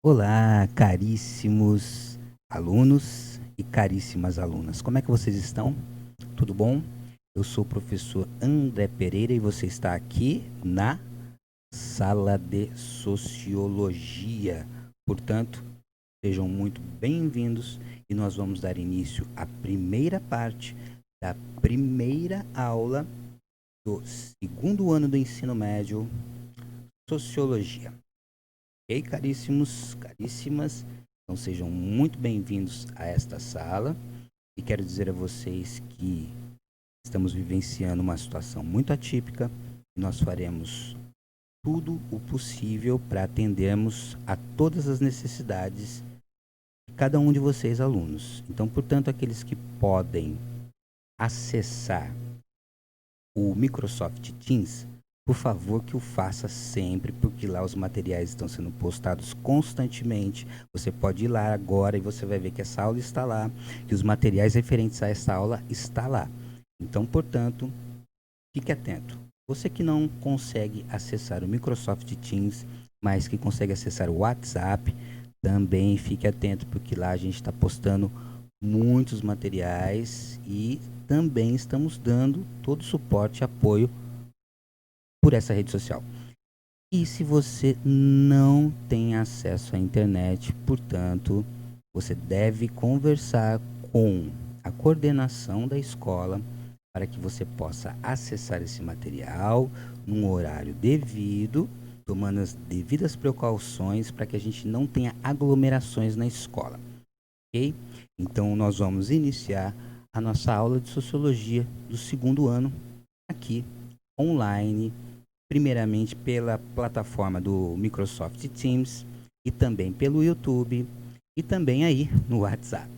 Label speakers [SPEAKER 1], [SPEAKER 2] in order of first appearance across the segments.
[SPEAKER 1] Olá, caríssimos alunos e caríssimas alunas. Como é que vocês estão? Tudo bom? Eu sou o professor André Pereira e você está aqui na sala de Sociologia. Portanto, sejam muito bem-vindos e nós vamos dar início à primeira parte da primeira aula do segundo ano do ensino médio, Sociologia. Ok, caríssimos, caríssimas, então sejam muito bem-vindos a esta sala e quero dizer a vocês que estamos vivenciando uma situação muito atípica e nós faremos tudo o possível para atendermos a todas as necessidades de cada um de vocês, alunos. Então, portanto, aqueles que podem acessar o Microsoft Teams, por favor que o faça sempre, porque lá os materiais estão sendo postados constantemente. Você pode ir lá agora e você vai ver que essa aula está lá, que os materiais referentes a essa aula está lá. Então, portanto, fique atento. Você que não consegue acessar o Microsoft Teams, mas que consegue acessar o WhatsApp, também fique atento, porque lá a gente está postando muitos materiais e também estamos dando todo o suporte e apoio por essa rede social. E se você não tem acesso à internet, portanto, você deve conversar com a coordenação da escola para que você possa acessar esse material num horário devido, tomando as devidas precauções para que a gente não tenha aglomerações na escola, ok? Então, nós vamos iniciar a nossa aula de Sociologia do segundo ano aqui, online, primeiramente pela plataforma do Microsoft Teams e também pelo YouTube e também aí no WhatsApp.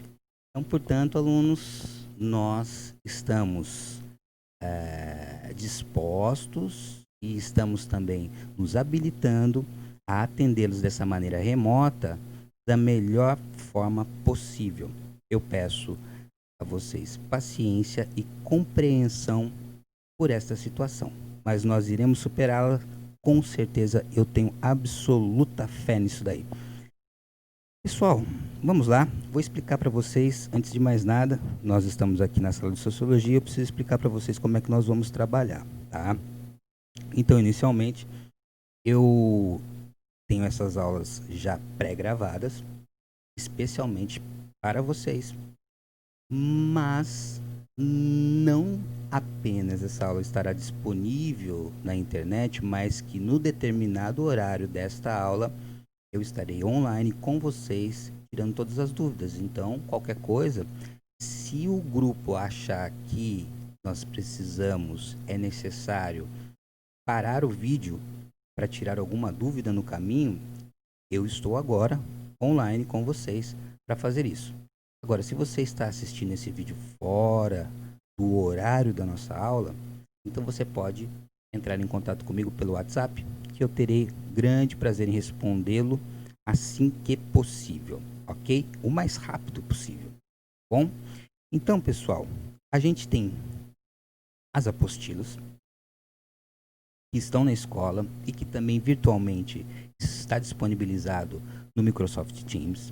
[SPEAKER 1] Então, portanto, alunos, nós estamos dispostos e estamos também nos habilitando a atendê-los dessa maneira remota da melhor forma possível. Eu peço a vocês paciência e compreensão por esta situação, mas nós iremos superá-la com certeza, eu tenho absoluta fé nisso daí. Pessoal, vamos lá, vou explicar para vocês, antes de mais nada, nós estamos aqui na sala de Sociologia, eu preciso explicar para vocês como é que nós vamos trabalhar, tá? Então, inicialmente, eu tenho essas aulas já pré-gravadas, especialmente para vocês, mas não apenas essa aula estará disponível na internet, mas que no determinado horário desta aula eu estarei online com vocês, tirando todas as dúvidas. Então, qualquer coisa, se o grupo achar que nós precisamos, é necessário parar o vídeo para tirar alguma dúvida no caminho, eu estou agora online com vocês para fazer isso. Agora, se você está assistindo esse vídeo fora do horário da nossa aula, então você pode entrar em contato comigo pelo WhatsApp, que eu terei grande prazer em respondê-lo assim que possível, ok? O mais rápido possível. Bom, então, pessoal, a gente tem as apostilas que estão na escola e que também virtualmente está disponibilizado no Microsoft Teams.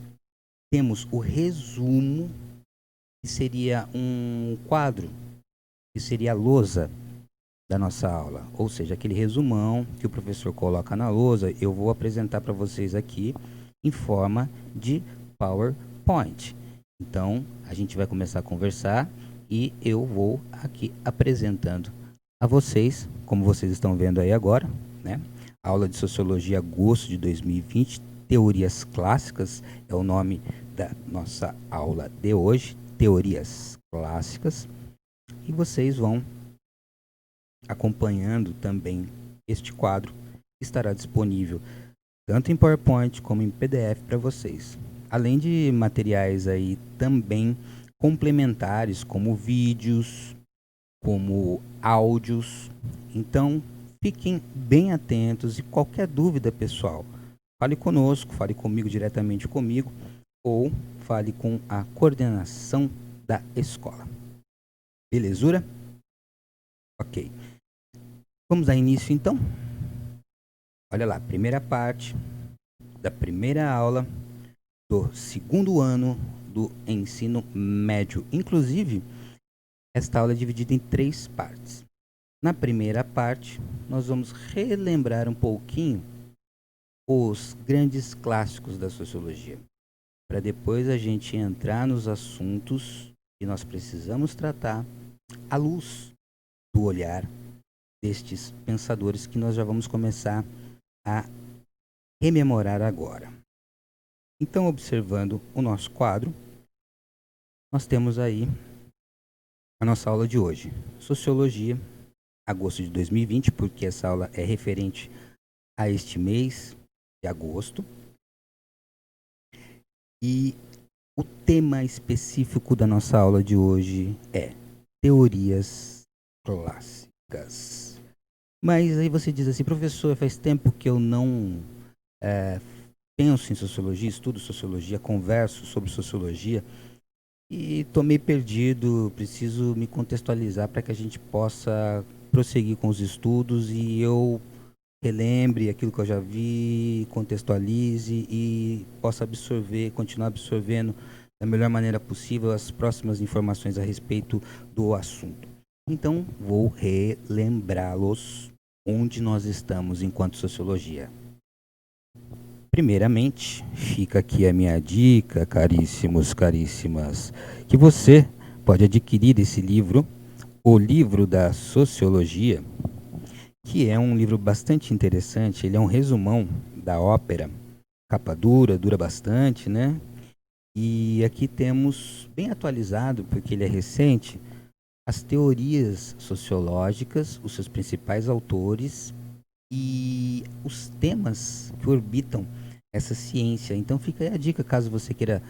[SPEAKER 1] Temos o resumo, que seria um quadro, que seria a lousa da nossa aula, ou seja, aquele resumão que o professor coloca na lousa, eu vou apresentar para vocês aqui em forma de PowerPoint. Então, a gente vai começar a conversar e eu vou aqui apresentando a vocês, como vocês estão vendo aí agora, né? Aula de Sociologia, agosto de 2020, Teorias Clássicas é o nome da nossa aula de hoje, Teorias Clássicas, e vocês vão acompanhando também este quadro, que estará disponível tanto em PowerPoint como em PDF para vocês. Além de materiais aí também complementares, como vídeos, como áudios. Então, fiquem bem atentos e qualquer dúvida, pessoal, fale conosco, fale comigo diretamente comigo ou fale com a coordenação da escola. Belezura? Ok. Vamos dar início então? Olha lá, primeira parte, da primeira aula do segundo ano do ensino médio. Inclusive, esta aula é dividida em 3 partes. Na primeira parte, nós vamos relembrar um pouquinho os grandes clássicos da sociologia, para depois a gente entrar nos assuntos que nós precisamos tratar à luz do olhar destes pensadores que nós já vamos começar a rememorar agora. Então, observando o nosso quadro, nós temos aí a nossa aula de hoje, Sociologia, agosto de 2020, porque essa aula é referente a este mês de agosto. E o tema específico da nossa aula de hoje é teorias clássicas. Mas aí você diz assim, professor, faz tempo que eu não penso em sociologia, estudo sociologia, converso sobre sociologia e estou meio perdido, preciso me contextualizar para que a gente possa prosseguir com os estudos e eu relembre aquilo que eu já vi, contextualize e possa absorver, continuar absorvendo da melhor maneira possível as próximas informações a respeito do assunto. Então, vou relembrá-los onde nós estamos enquanto sociologia. Primeiramente, fica aqui a minha dica, caríssimos, caríssimas, que você pode adquirir esse livro, O Livro da Sociologia, que é um livro bastante interessante. Ele é um resumão da ópera, capa dura, dura bastante, né? E aqui temos, bem atualizado, porque ele é recente, as teorias sociológicas, os seus principais autores e os temas que orbitam essa ciência. Então fica aí a dica, caso você queira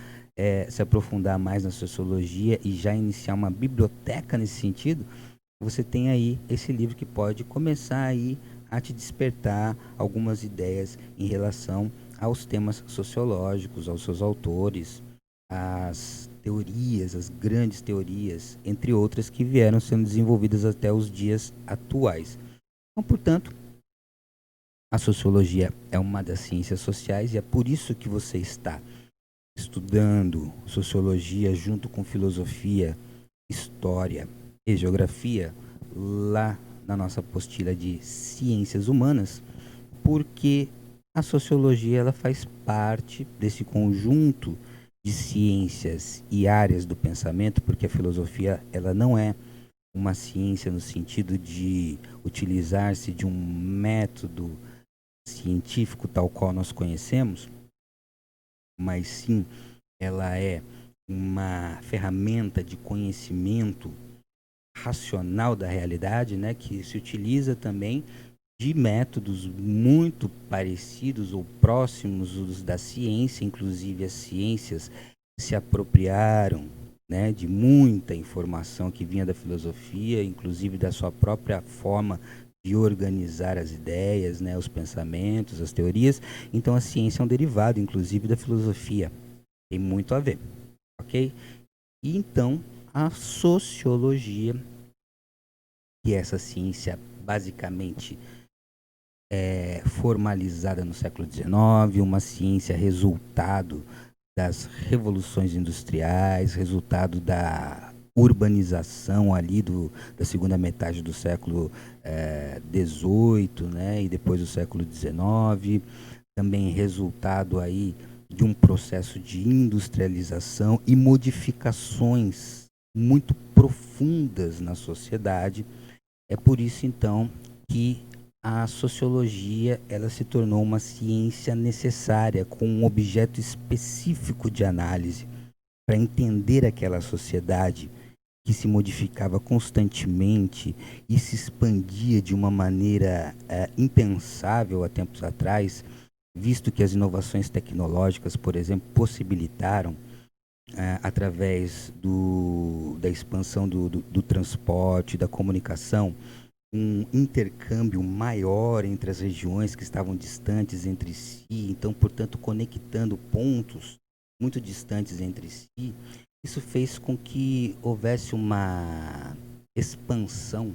[SPEAKER 1] se aprofundar mais na sociologia e já iniciar uma biblioteca nesse sentido, você tem aí esse livro que pode começar aí a te despertar algumas ideias em relação aos temas sociológicos, aos seus autores, às teorias, as grandes teorias, entre outras que vieram sendo desenvolvidas até os dias atuais. Então, portanto, a sociologia é uma das ciências sociais e é por isso que você está estudando sociologia junto com filosofia, história e geografia lá na nossa apostila de ciências humanas, porque a sociologia ela faz parte desse conjunto de ciências e áreas do pensamento, porque a filosofia ela não é uma ciência no sentido de utilizar-se de um método científico tal qual nós conhecemos, mas sim ela é uma ferramenta de conhecimento racional da realidade, né, que se utiliza também de métodos muito parecidos ou próximos dos da ciência. Inclusive as ciências se apropriaram, né, de muita informação que vinha da filosofia, inclusive da sua própria forma de organizar as ideias, né, os pensamentos, as teorias. Então a ciência é um derivado, inclusive, da filosofia. Tem muito a ver, ok? E então a sociologia, que é essa ciência basicamente formalizada no século XIX, uma ciência resultado das revoluções industriais, resultado da urbanização ali da segunda metade do século XVIII, né, e depois do século XIX, também resultado aí de um processo de industrialização e modificações muito profundas na sociedade. É por isso então que a sociologia ela se tornou uma ciência necessária com um objeto específico de análise para entender aquela sociedade que se modificava constantemente e se expandia de uma maneira impensável há tempos atrás, visto que as inovações tecnológicas, por exemplo, possibilitaram, através da expansão do transporte, da comunicação, um intercâmbio maior entre as regiões que estavam distantes entre si, então, portanto, conectando pontos muito distantes entre si. Isso fez com que houvesse uma expansão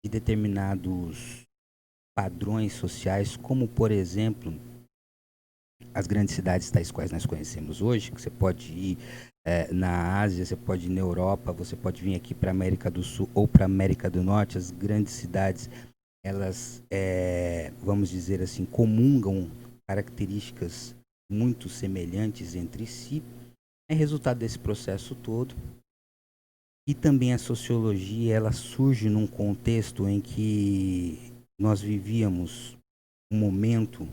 [SPEAKER 1] de determinados padrões sociais, como, por exemplo, as grandes cidades tais quais nós conhecemos hoje, que você pode ir na Ásia, você pode ir na Europa, você pode vir aqui para a América do Sul ou para a América do Norte, as grandes cidades, elas, vamos dizer assim, comungam características muito semelhantes entre si. É resultado desse processo todo. E também a sociologia, ela surge num contexto em que nós vivíamos um momento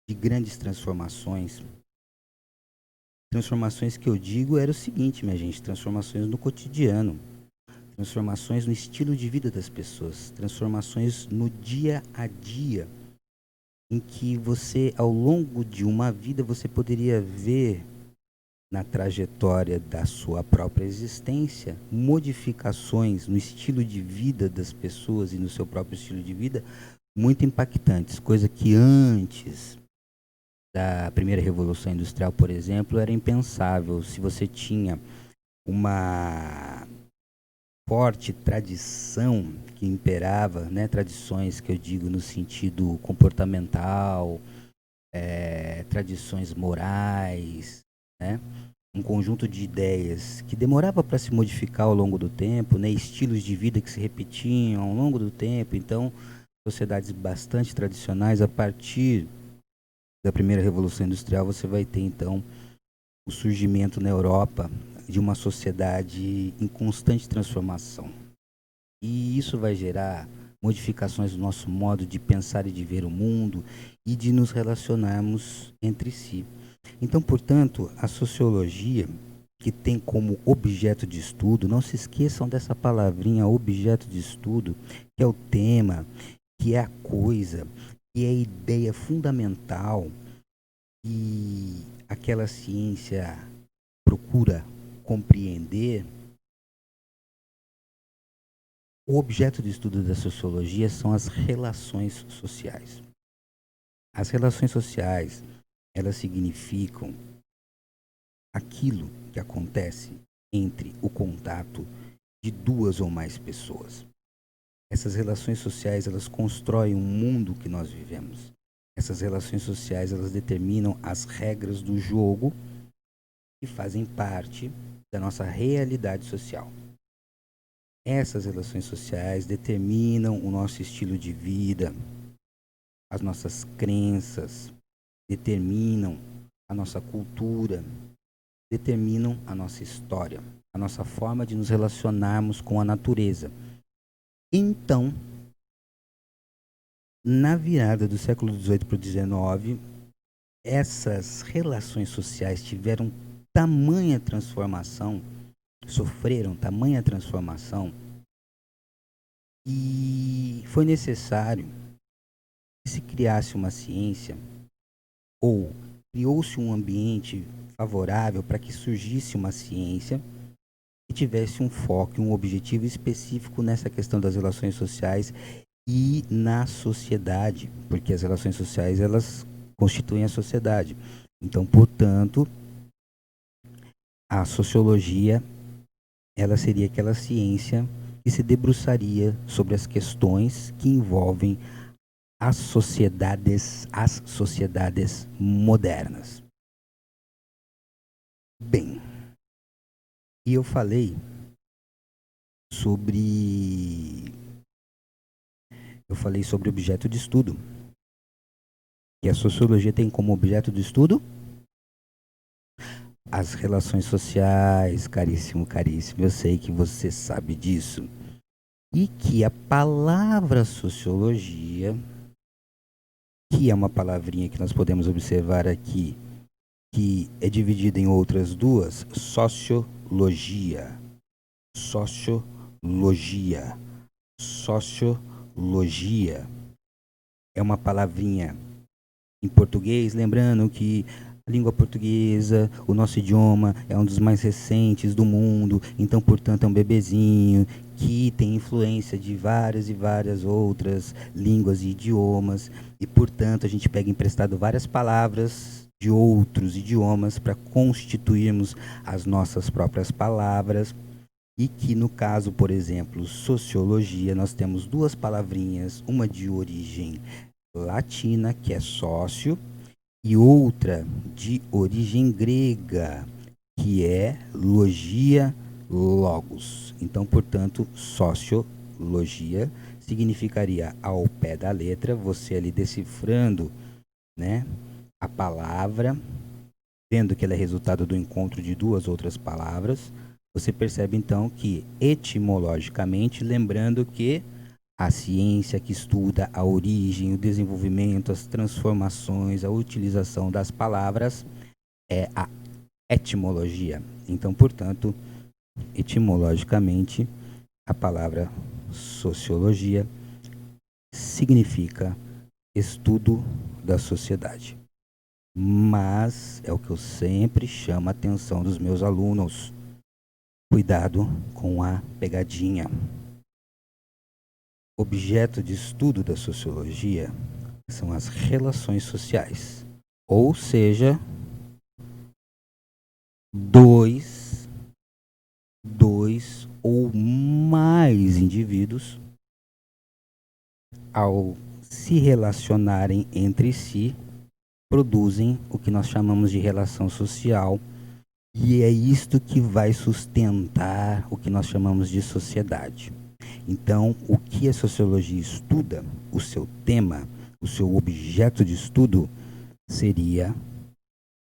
[SPEAKER 1] de grandes transformações. Transformações que eu digo era o seguinte, minha gente, transformações no cotidiano, transformações no estilo de vida das pessoas, transformações no dia a dia, em que você, ao longo de uma vida, você poderia ver na trajetória da sua própria existência modificações no estilo de vida das pessoas e no seu próprio estilo de vida muito impactantes, coisa que antes da primeira revolução industrial, por exemplo, era impensável. Se você tinha uma forte tradição que imperava, né, tradições que eu digo no sentido comportamental, tradições morais, né, um conjunto de ideias que demorava para se modificar ao longo do tempo, né, estilos de vida que se repetiam ao longo do tempo. Então, sociedades bastante tradicionais, a partir da primeira revolução industrial, você vai ter então o surgimento na Europa de uma sociedade em constante transformação. E isso vai gerar modificações no nosso modo de pensar e de ver o mundo e de nos relacionarmos entre si. Então, portanto, a sociologia, que tem como objeto de estudo, não se esqueçam dessa palavrinha, objeto de estudo, que é o tema, que é a coisa, que é a ideia fundamental que aquela ciência procura compreender. O objeto de estudo da sociologia são as relações sociais. As relações sociais, elas significam aquilo que acontece entre o contato de duas ou mais pessoas. Essas relações sociais, elas constroem o mundo que nós vivemos. Essas relações sociais, elas determinam as regras do jogo que fazem parte da nossa realidade social. Essas relações sociais determinam o nosso estilo de vida, as nossas crenças, determinam a nossa cultura, determinam a nossa história, a nossa forma de nos relacionarmos com a natureza. Então, na virada do século XVIII para o XIX, essas relações sociais tiveram tamanha transformação, sofreram tamanha transformação, e foi necessário que se criasse uma ciência, ou criou-se um ambiente favorável para que surgisse uma ciência que tivesse um foco, um objetivo específico nessa questão das relações sociais e na sociedade, porque as relações sociais, elas constituem a sociedade. Então, portanto, a sociologia, ela seria aquela ciência que se debruçaria sobre as questões que envolvem as sociedades modernas. Bem, e eu falei sobre objeto de estudo. E a sociologia tem como objeto de estudo as relações sociais, caríssimo, caríssimo. Eu sei que você sabe disso. E que a palavra sociologia, que é uma palavrinha que nós podemos observar aqui, que é dividida em outras duas, sociologia, sociologia, sociologia. É uma palavrinha em português, lembrando que a língua portuguesa, o nosso idioma, é um dos mais recentes do mundo, então, portanto, é um bebezinho que tem influência de várias e várias outras línguas e idiomas, e, portanto, a gente pega emprestado várias palavras de outros idiomas para constituirmos as nossas próprias palavras, e que, no caso, por exemplo, sociologia, nós temos duas palavrinhas, uma de origem latina, que é sócio, e outra de origem grega, que é logia logos. Então, portanto, sociologia significaria, ao pé da letra, você ali decifrando, né, a palavra, vendo que ela é resultado do encontro de duas outras palavras, você percebe então que, etimologicamente, lembrando que a ciência que estuda a origem, o desenvolvimento, as transformações, a utilização das palavras é a etimologia. Então, portanto, etimologicamente, a palavra sociologia significa estudo da sociedade. Mas é o que eu sempre chamo a atenção dos meus alunos. Cuidado com a pegadinha. Objeto de estudo da sociologia são as relações sociais. Ou seja, dois ou mais indivíduos, ao se relacionarem entre si, produzem o que nós chamamos de relação social, e é isto que vai sustentar o que nós chamamos de sociedade. Então, o que a sociologia estuda, o seu tema, o seu objeto de estudo, seria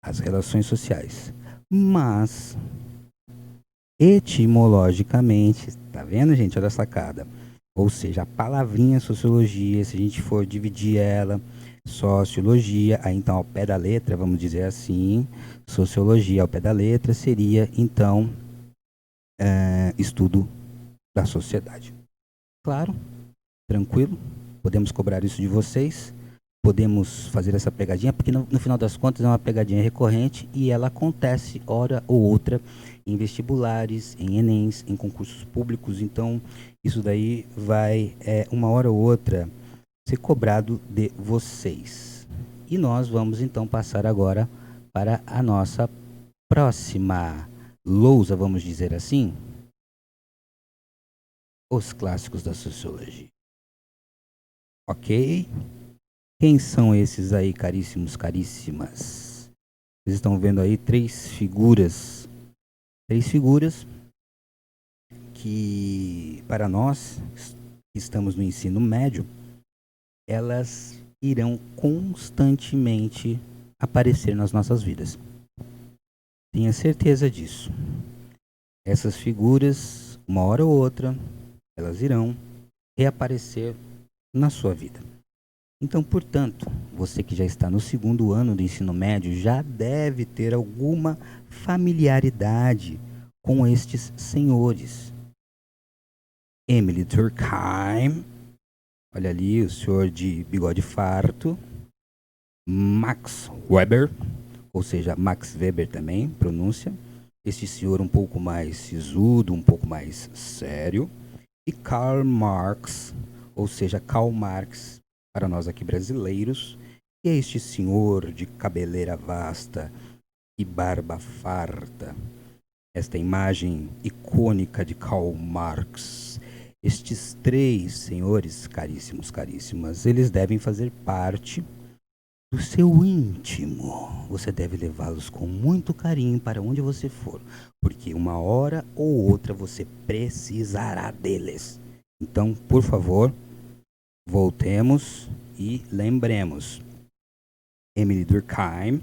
[SPEAKER 1] as relações sociais. Mas, etimologicamente, tá vendo, gente? Olha a sacada. Ou seja, a palavrinha sociologia, se a gente for dividir ela, sociologia, aí então ao pé da letra, vamos dizer assim, sociologia ao pé da letra seria, então, estudo da sociedade. Claro, tranquilo, podemos cobrar isso de vocês, podemos fazer essa pegadinha, porque no final das contas é uma pegadinha recorrente e ela acontece hora ou outra em vestibulares, em Enems, em concursos públicos, então isso daí vai, uma hora ou outra, ser cobrado de vocês. E nós vamos então passar agora para a nossa próxima lousa, vamos dizer assim, os clássicos da sociologia. Ok? Quem são esses aí, caríssimos, caríssimas? Vocês estão vendo aí três figuras que, para nós que estamos no ensino médio, elas irão constantemente aparecer nas nossas vidas. Tenha certeza disso. Essas figuras, uma hora ou outra, elas irão reaparecer na sua vida. Então, portanto, você que já está no segundo ano do ensino médio já deve ter alguma familiaridade com estes senhores. Emily Durkheim, olha ali o senhor de bigode farto. Max Weber, ou seja, Max Weber também, pronúncia. Este senhor um pouco mais sisudo, um pouco mais sério. E Karl Marx, ou seja, Karl Marx, para nós aqui brasileiros, que é este senhor de cabeleira vasta e barba farta. Esta imagem icônica de Karl Marx. Estes três senhores, caríssimos, caríssimas, eles devem fazer parte do seu íntimo. Você deve levá-los com muito carinho para onde você for, porque uma hora ou outra você precisará deles. Então, por favor, voltemos e lembremos. Emily Durkheim,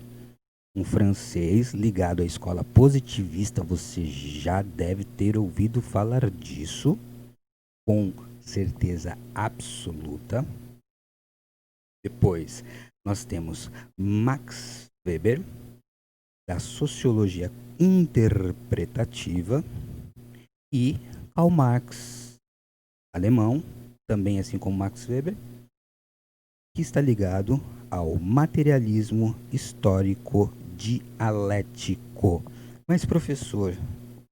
[SPEAKER 1] um francês ligado à escola positivista, você já deve ter ouvido falar disso, com certeza absoluta. Depois, nós temos Max Weber, da sociologia interpretativa, e Karl Marx, alemão, também assim como Max Weber, que está ligado ao materialismo histórico dialético. Mas, professor,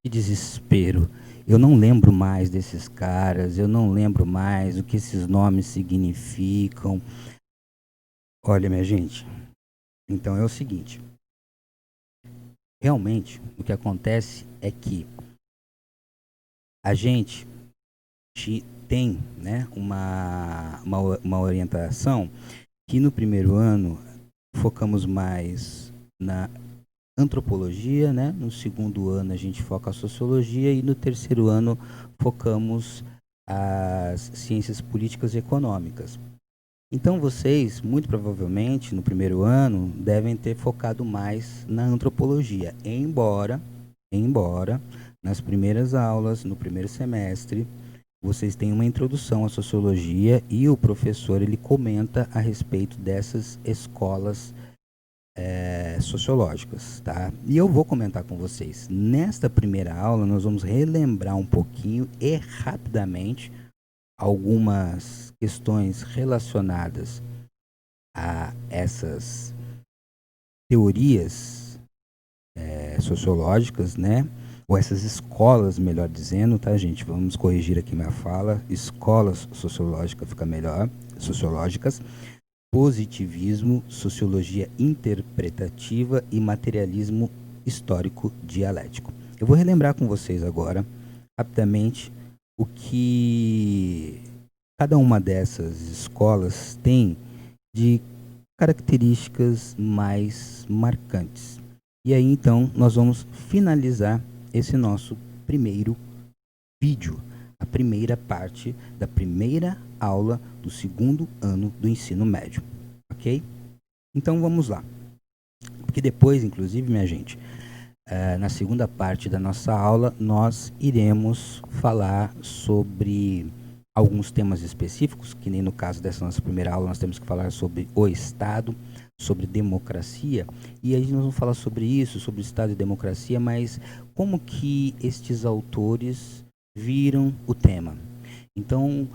[SPEAKER 1] que desespero! Eu não lembro mais desses caras, eu não lembro mais o que esses nomes significam. Olha, minha gente, então é o seguinte. Realmente, o que acontece é que a gente tem, né, uma orientação que no primeiro ano focamos mais na antropologia, né? No segundo ano a gente foca a sociologia e no terceiro ano focamos as ciências políticas e econômicas. Então vocês, muito provavelmente, no primeiro ano, devem ter focado mais na antropologia, embora nas primeiras aulas, no primeiro semestre, vocês têm uma introdução à sociologia e o professor ele comenta a respeito dessas escolas sociológicas, tá? E eu vou comentar com vocês. Nesta primeira aula, nós vamos relembrar um pouquinho e rapidamente algumas questões relacionadas a essas teorias sociológicas, né? Ou essas escolas, melhor dizendo, tá, gente? Vamos corrigir aqui minha fala. Escolas sociológicas fica melhor, sociológicas. Positivismo, sociologia interpretativa e materialismo histórico dialético. Eu vou relembrar com vocês agora, rapidamente, o que cada uma dessas escolas tem de características mais marcantes. E aí, então, nós vamos finalizar esse nosso primeiro vídeo, a primeira parte da primeira aula do segundo ano do ensino médio, ok? Então vamos lá, porque depois, inclusive, minha gente, na segunda parte da nossa aula, nós iremos falar sobre alguns temas específicos, que nem no caso dessa nossa primeira aula, nós temos que falar sobre o Estado, sobre democracia, e aí nós vamos falar sobre isso, sobre o Estado e democracia, mas como que estes autores viram o tema. Então,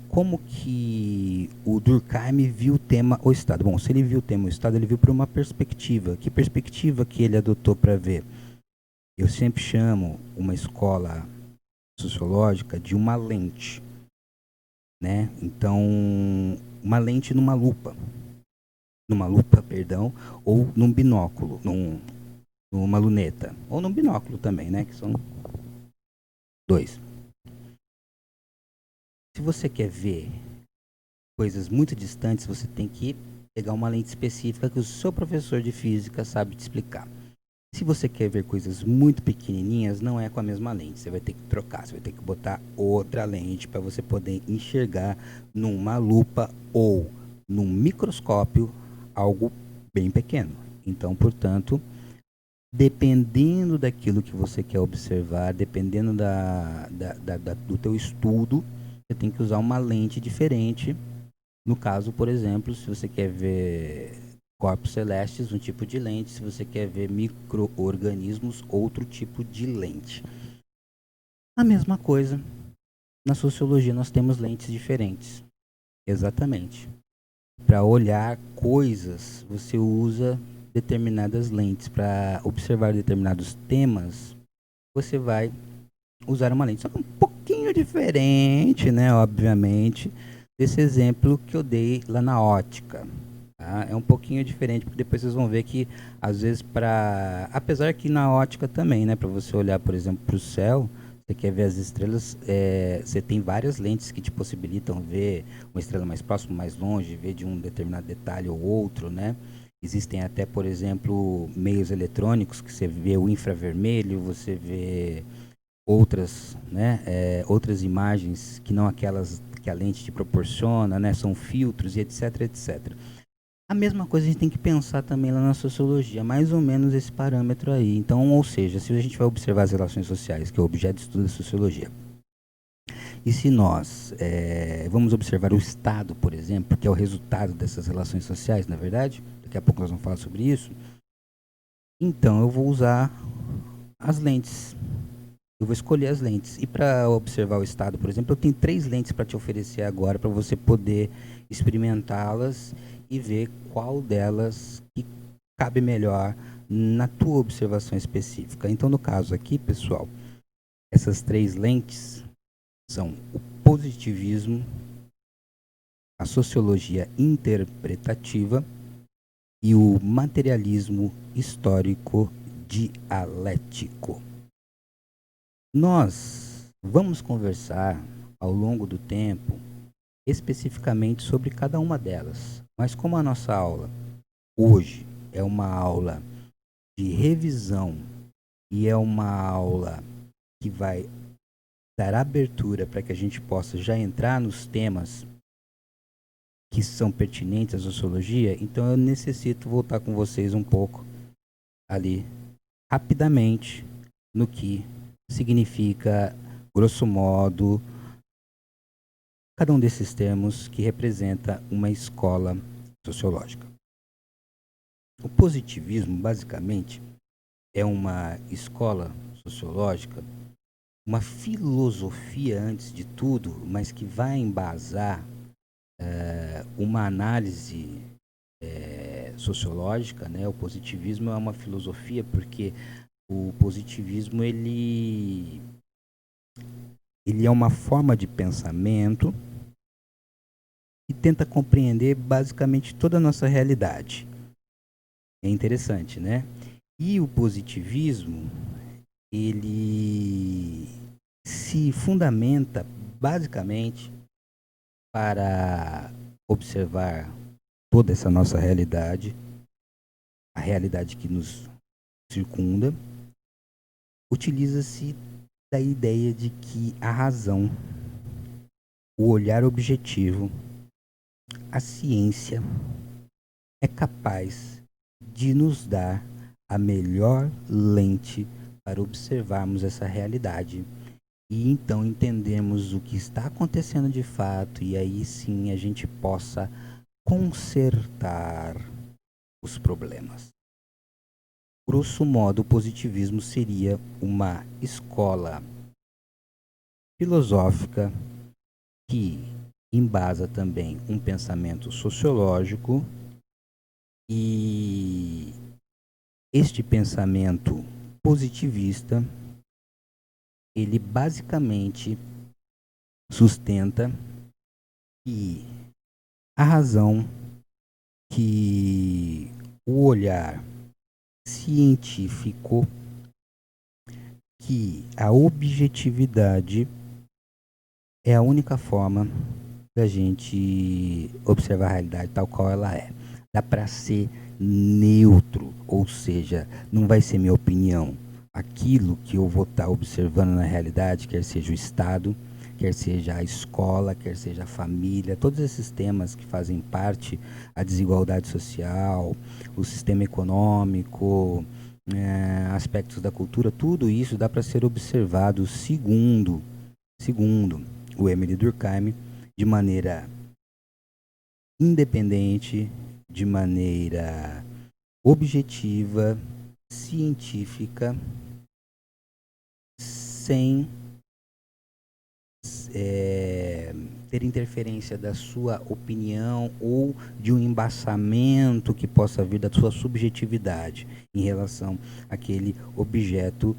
[SPEAKER 1] como que o Durkheim viu o tema o Estado? Bom, se ele viu o tema o Estado, ele viu por uma perspectiva. Que perspectiva que ele adotou para ver? Eu sempre chamo uma escola sociológica de uma lente, né? Então, uma lente numa lupa, perdão, ou num binóculo, numa luneta, ou num binóculo também, né? Que são dois. Se você quer ver coisas muito distantes, você tem que pegar uma lente específica que o seu professor de física sabe te explicar. Se você quer ver coisas muito pequenininhas, não é com a mesma lente. Você vai ter que trocar, você vai ter que botar outra lente para você poder enxergar numa lupa ou num microscópio algo bem pequeno. Então, portanto, dependendo daquilo que você quer observar, dependendo do teu estudo, você tem que usar uma lente diferente. No caso, por exemplo, se você quer ver corpos celestes, um tipo de lente. Se você quer ver micro-organismos, outro tipo de lente. A mesma coisa, na sociologia nós temos lentes diferentes. Exatamente. Para olhar coisas, você usa determinadas lentes. Para observar determinados temas, você vai usar uma lente. Só que um pouquinho diferente, né? Obviamente, desse exemplo que eu dei lá na ótica. Tá? É um pouquinho diferente, porque depois vocês vão ver que, às vezes, apesar que na ótica também, né? Para você olhar, por exemplo, para o céu, você quer ver as estrelas, você tem várias lentes que te possibilitam ver uma estrela mais próxima, mais longe, ver de um determinado detalhe ou outro, né? Existem até, por exemplo, meios eletrônicos que você vê o infravermelho, você vê outras, né, outras imagens que não aquelas que a lente te proporciona, né, são filtros e etc, etc. A mesma coisa a gente tem que pensar também lá na sociologia, mais ou menos esse parâmetro aí. Então, ou seja, se a gente vai observar as relações sociais, que é o objeto de estudo da sociologia, e se nós vamos observar o Estado, por exemplo, que é o resultado dessas relações sociais, na verdade, daqui a pouco nós vamos falar sobre isso, então eu vou usar as lentes. Eu vou escolher as lentes. E para observar o Estado, por exemplo, eu tenho 3 lentes para te oferecer agora, para você poder experimentá-las e ver qual delas que cabe melhor na tua observação específica. Então, no caso aqui, pessoal, essas 3 lentes são o positivismo, a sociologia interpretativa e o materialismo histórico dialético. Nós vamos conversar ao longo do tempo especificamente sobre cada uma delas, mas como a nossa aula hoje é uma aula de revisão e é uma aula que vai dar abertura para que a gente possa já entrar nos temas que são pertinentes à sociologia, então eu necessito voltar com vocês um pouco ali, rapidamente, no que significa, grosso modo, cada um desses termos que representa uma escola sociológica. O positivismo, basicamente, é uma escola sociológica, uma filosofia antes de tudo, mas que vai embasar uma análise sociológica, né? O positivismo é uma filosofia porque o positivismo ele é uma forma de pensamento que tenta compreender basicamente toda a nossa realidade. É interessante, né? E o positivismo, ele se fundamenta basicamente para observar toda essa nossa realidade, a realidade que nos circunda, utiliza-se da ideia de que a razão, o olhar objetivo, a ciência é capaz de nos dar a melhor lente para observarmos essa realidade e então entendermos o que está acontecendo de fato e aí sim a gente possa consertar os problemas. Grosso modo, o positivismo seria uma escola filosófica que embasa também um pensamento sociológico e este pensamento positivista, ele basicamente sustenta que a razão, que o olhar científico, que a objetividade é a única forma da gente observar a realidade tal qual ela é. Dá para ser neutro, ou seja, não vai ser minha opinião. Aquilo que eu vou estar observando na realidade, quer seja o Estado, quer seja a escola, quer seja a família, todos esses temas que fazem parte, a desigualdade social, o sistema econômico, aspectos da cultura, tudo isso dá para ser observado segundo o Emile Durkheim, de maneira independente, de maneira objetiva, científica, sem ter interferência da sua opinião ou de um embaçamento que possa vir da sua subjetividade em relação àquele objeto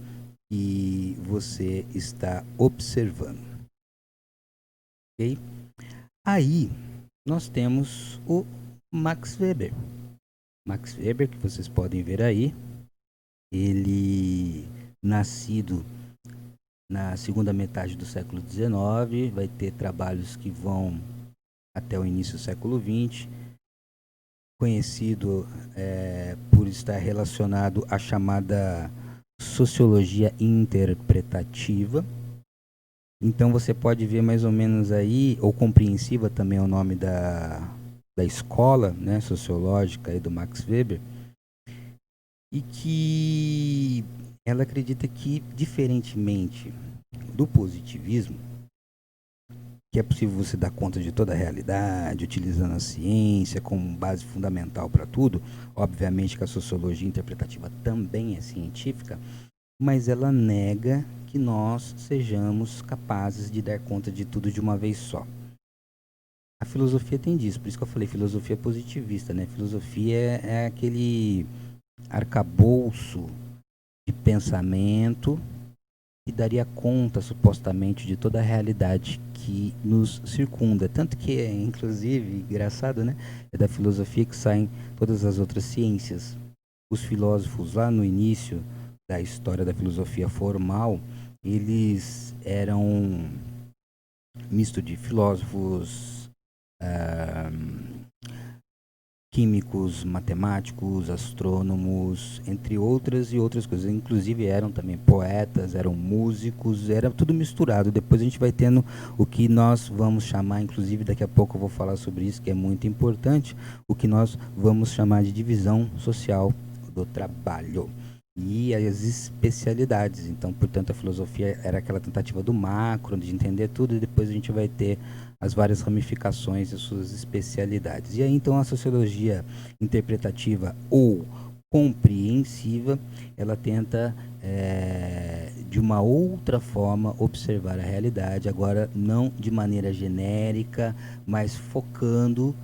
[SPEAKER 1] que você está observando. Ok? Aí nós temos o Max Weber. Max Weber, que vocês podem ver aí, ele nascido na segunda metade do século XIX, vai ter trabalhos que vão até o início do século XX, conhecido por estar relacionado à chamada sociologia interpretativa. Então você pode ver mais ou menos aí, ou compreensiva também é o nome da escola, né, sociológica aí do Max Weber, e que ela acredita que, diferentemente do positivismo, que é possível você dar conta de toda a realidade, utilizando a ciência como base fundamental para tudo, obviamente que a sociologia interpretativa também é científica, mas ela nega que nós sejamos capazes de dar conta de tudo de uma vez só. A filosofia tem disso, por isso que eu falei filosofia positivista, né? Filosofia é aquele arcabouço de pensamento que daria conta, supostamente, de toda a realidade que nos circunda. Tanto que, inclusive, engraçado, né? É da filosofia que saem todas as outras ciências. Os filósofos, lá no início da história da filosofia formal, eles eram misto de filósofos, químicos, matemáticos, astrônomos, entre outras e outras coisas. Inclusive eram também poetas, eram músicos, era tudo misturado. Depois a gente vai tendo o que nós vamos chamar, inclusive daqui a pouco eu vou falar sobre isso, que é muito importante, o que nós vamos chamar de divisão social do trabalho. E as especialidades. Então, portanto, a filosofia era aquela tentativa do macro, de entender tudo, e depois a gente vai ter as várias ramificações e suas especialidades. E aí, então, a sociologia interpretativa ou compreensiva, ela tenta, de uma outra forma, observar a realidade, agora não de maneira genérica, mas focando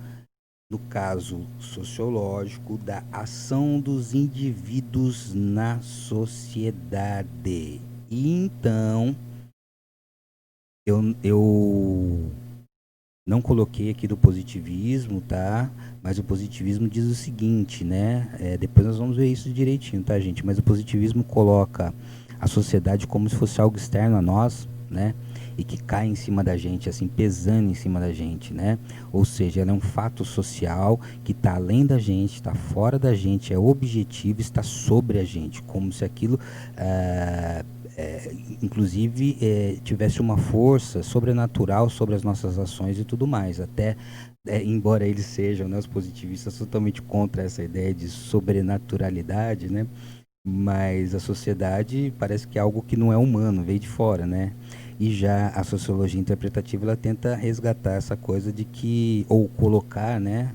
[SPEAKER 1] no caso sociológico da ação dos indivíduos na sociedade. E então, eu não coloquei aqui do positivismo, tá? Mas o positivismo diz o seguinte, né? Depois nós vamos ver isso direitinho, tá, gente? Mas o positivismo coloca a sociedade como se fosse algo externo a nós, né? E que cai em cima da gente, assim, pesando em cima da gente, né? Ou seja, ela é um fato social que está além da gente, está fora da gente, é objetivo, está sobre a gente, como se aquilo, inclusive, tivesse uma força sobrenatural sobre as nossas ações e tudo mais. Até, embora eles sejam, né, os positivistas, totalmente contra essa ideia de sobrenaturalidade, né? Mas a sociedade parece que é algo que não é humano, veio de fora, né? E já a sociologia interpretativa, ela tenta resgatar essa coisa de que, ou colocar, né,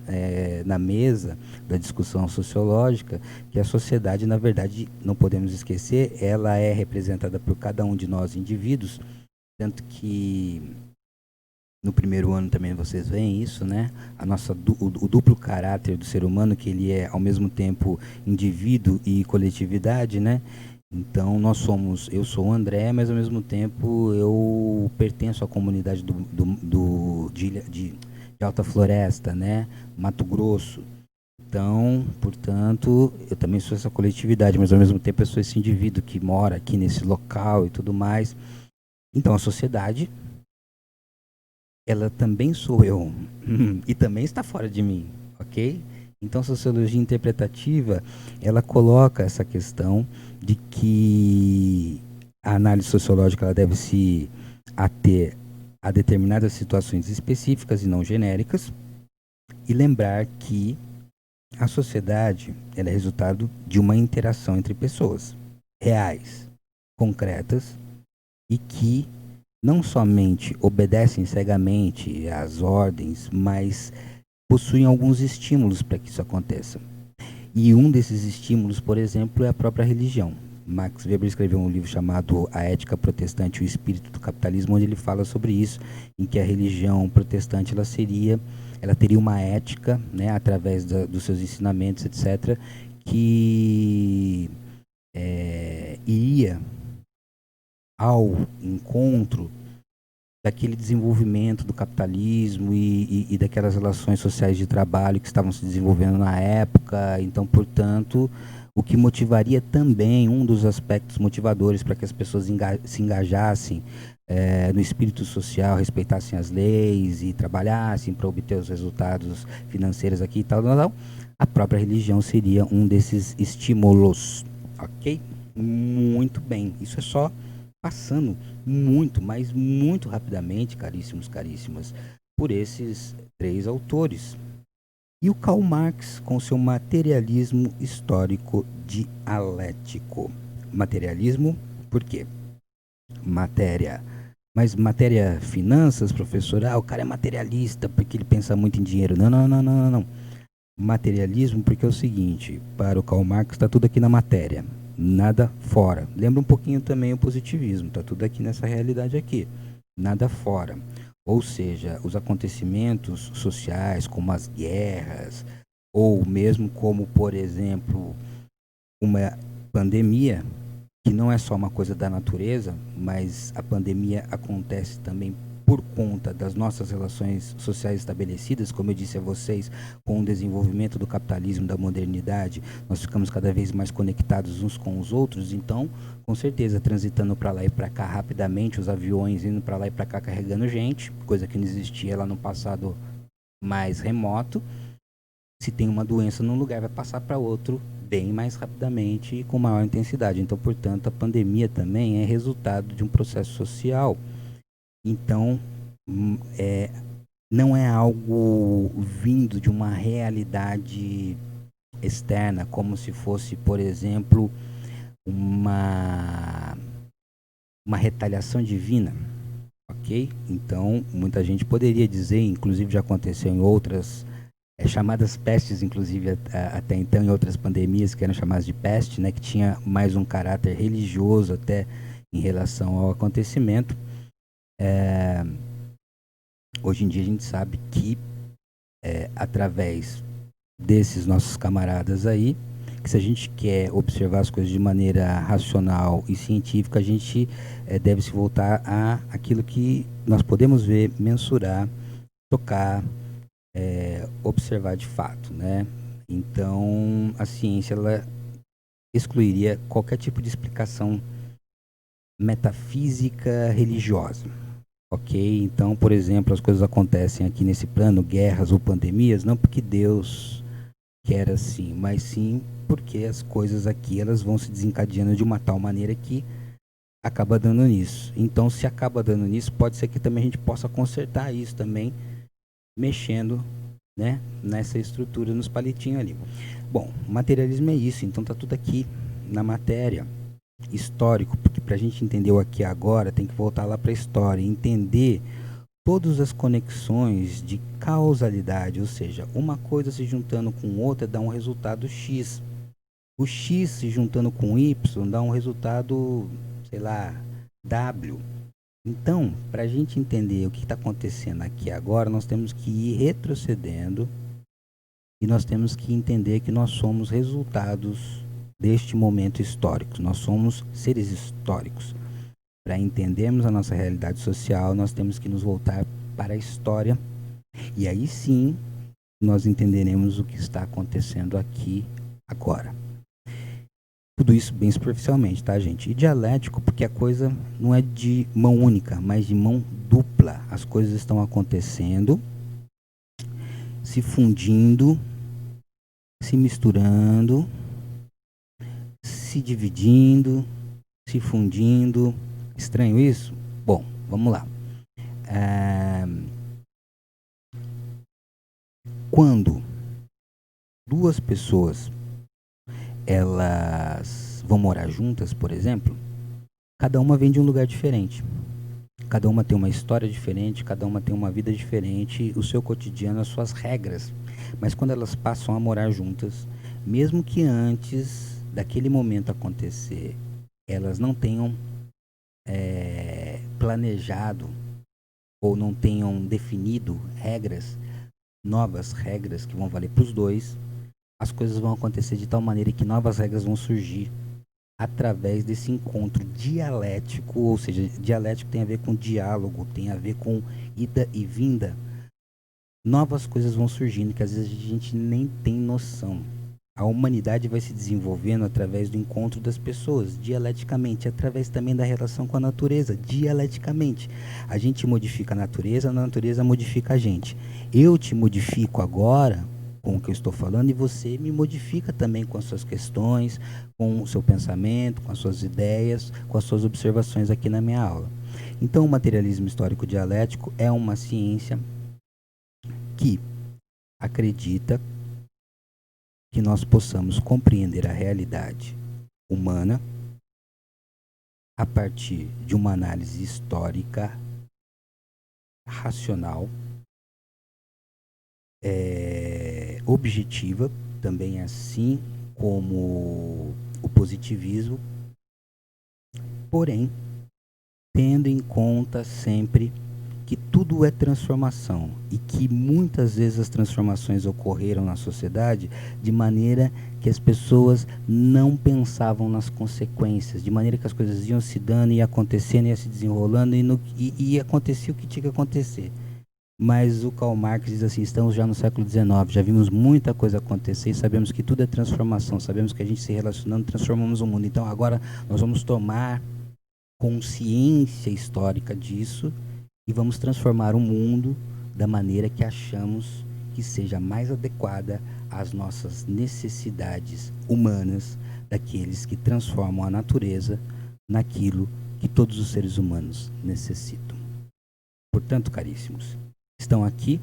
[SPEAKER 1] na mesa da discussão sociológica, que a sociedade, na verdade, não podemos esquecer, ela é representada por cada um de nós indivíduos, tanto que no primeiro ano também vocês veem isso, né? O duplo caráter do ser humano, que ele é ao mesmo tempo indivíduo e coletividade, né? Então eu sou o André, mas ao mesmo tempo eu pertenço à comunidade de Alta Floresta, né? Mato Grosso. Então, portanto, eu também sou essa coletividade, mas ao mesmo tempo eu sou esse indivíduo que mora aqui nesse local e tudo mais. Então a sociedade, ela também sou eu e também está fora de mim, ok? Então, a sociologia interpretativa, ela coloca essa questão de que a análise sociológica, ela deve se ater a determinadas situações específicas e não genéricas, e lembrar que a sociedade, ela é resultado de uma interação entre pessoas reais, concretas, e que não somente obedecem cegamente às ordens, mas possuem alguns estímulos para que isso aconteça. E um desses estímulos, por exemplo, é a própria religião. Max Weber escreveu um livro chamado A Ética Protestante e o Espírito do Capitalismo, onde ele fala sobre isso, em que a religião protestante, ela teria uma ética, né, através dos seus ensinamentos, etc., que iria ao encontro daquele desenvolvimento do capitalismo e daquelas relações sociais de trabalho que estavam se desenvolvendo na época. Então, portanto, o que motivaria também, um dos aspectos motivadores para que as pessoas se engajassem no espírito social, respeitassem as leis e trabalhassem para obter os resultados financeiros aqui e tal, a própria religião seria um desses estímulos, ok? Muito bem, isso é só passando muito, mas muito rapidamente, caríssimos, caríssimas, por esses três autores. E o Karl Marx com seu materialismo histórico dialético. Materialismo, por quê? Matéria. Mas matéria finanças, professor? O cara é materialista porque ele pensa muito em dinheiro. Não, não, não, não, não, não. Materialismo porque é o seguinte, para o Karl Marx está tudo aqui na matéria, nada fora. Lembra um pouquinho também o positivismo, está tudo aqui nessa realidade aqui, nada fora. Ou seja, os acontecimentos sociais, como as guerras, ou mesmo como, por exemplo, uma pandemia, que não é só uma coisa da natureza, mas a pandemia acontece também por conta das nossas relações sociais estabelecidas, como eu disse a vocês, com o desenvolvimento do capitalismo, da modernidade, nós ficamos cada vez mais conectados uns com os outros, então, com certeza, transitando para lá e para cá rapidamente, os aviões indo para lá e para cá carregando gente, coisa que não existia lá no passado mais remoto. se tem uma doença num lugar, vai passar para outro bem mais rapidamente e com maior intensidade. Então, portanto, a pandemia também é resultado de um processo social. Então, não é algo vindo de uma realidade externa, como se fosse, por exemplo, uma retaliação divina, ok? Então, muita gente poderia dizer, inclusive já aconteceu em outras chamadas pestes, inclusive até então, em outras pandemias que eram chamadas de peste, né, que tinha mais um caráter religioso até em relação ao acontecimento. Hoje em dia a gente sabe que através desses nossos camaradas aí, que se a gente quer observar as coisas de maneira racional e científica, a gente deve se voltar a aquilo que nós podemos ver, mensurar, tocar, observar de fato, né? Então, a ciência ela excluiria qualquer tipo de explicação metafísica religiosa, ok? Então, por exemplo, as coisas acontecem aqui nesse plano, guerras ou pandemias, não porque Deus quer assim, mas sim porque as coisas aqui elas vão se desencadeando de uma tal maneira que acaba dando nisso. Então, se acaba dando nisso, pode ser que também a gente possa consertar isso também, mexendo, né, nessa estrutura, nos palitinhos ali. Bom, materialismo é isso, então tá tudo aqui na matéria. Histórico, porque para a gente entender o aqui e agora, tem que voltar lá para a história, entender todas as conexões de causalidade, ou seja, uma coisa se juntando com outra dá um resultado X. O X se juntando com Y dá um resultado, sei lá, W. Então, para a gente entender o que está acontecendo aqui agora, nós temos que ir retrocedendo e nós temos que entender que nós somos resultados deste momento histórico. Nós somos seres históricos. Para entendermos a nossa realidade social, nós temos que nos voltar para a história e aí sim nós entenderemos o que está acontecendo aqui agora. Tudo isso bem superficialmente, tá, gente? E dialético, porque a coisa não é de mão única, mas de mão dupla. As coisas estão acontecendo, se fundindo, se misturando, se dividindo, se fundindo. Estranho isso? Bom, vamos lá. Quando duas pessoas elas vão morar juntas, por exemplo, cada uma vem de um lugar diferente. Cada uma tem uma história diferente, cada uma tem uma vida diferente, o seu cotidiano, as suas regras. Mas quando elas passam a morar juntas, mesmo que antes daquele momento acontecer, elas não tenham planejado ou não tenham definido regras, novas regras que vão valer para os dois, as coisas vão acontecer de tal maneira que novas regras vão surgir através desse encontro dialético, ou seja, dialético tem a ver com diálogo, tem a ver com ida e vinda. Novas coisas vão surgindo que às vezes a gente nem tem noção. A humanidade vai se desenvolvendo através do encontro das pessoas, dialeticamente, através também da relação com a natureza, dialeticamente. A gente modifica a natureza modifica a gente. Eu te modifico agora com o que eu estou falando e você me modifica também com as suas questões, com o seu pensamento, com as suas ideias, com as suas observações aqui na minha aula. Então, o materialismo histórico dialético é uma ciência que acredita que nós possamos compreender a realidade humana a partir de uma análise histórica, racional, objetiva, também assim como o positivismo, porém, tendo em conta sempre que tudo é transformação e que muitas vezes as transformações ocorreram na sociedade de maneira que as pessoas não pensavam nas consequências, de maneira que as coisas iam se dando, ia acontecendo, ia se desenrolando e acontecia o que tinha que acontecer. Mas o Karl Marx diz assim, estamos já no século XIX, já vimos muita coisa acontecer e sabemos que tudo é transformação, sabemos que a gente se relacionando transformamos o mundo. Então agora nós vamos tomar consciência histórica disso e vamos transformar o mundo da maneira que achamos que seja mais adequada às nossas necessidades humanas, daqueles que transformam a natureza naquilo que todos os seres humanos necessitam. Portanto, caríssimos, estão aqui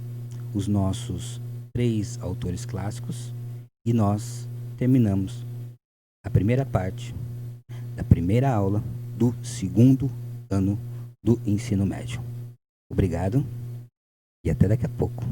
[SPEAKER 1] os nossos 3 autores clássicos e nós terminamos a primeira parte da primeira aula do 2º ano do ensino médio. Obrigado e até daqui a pouco.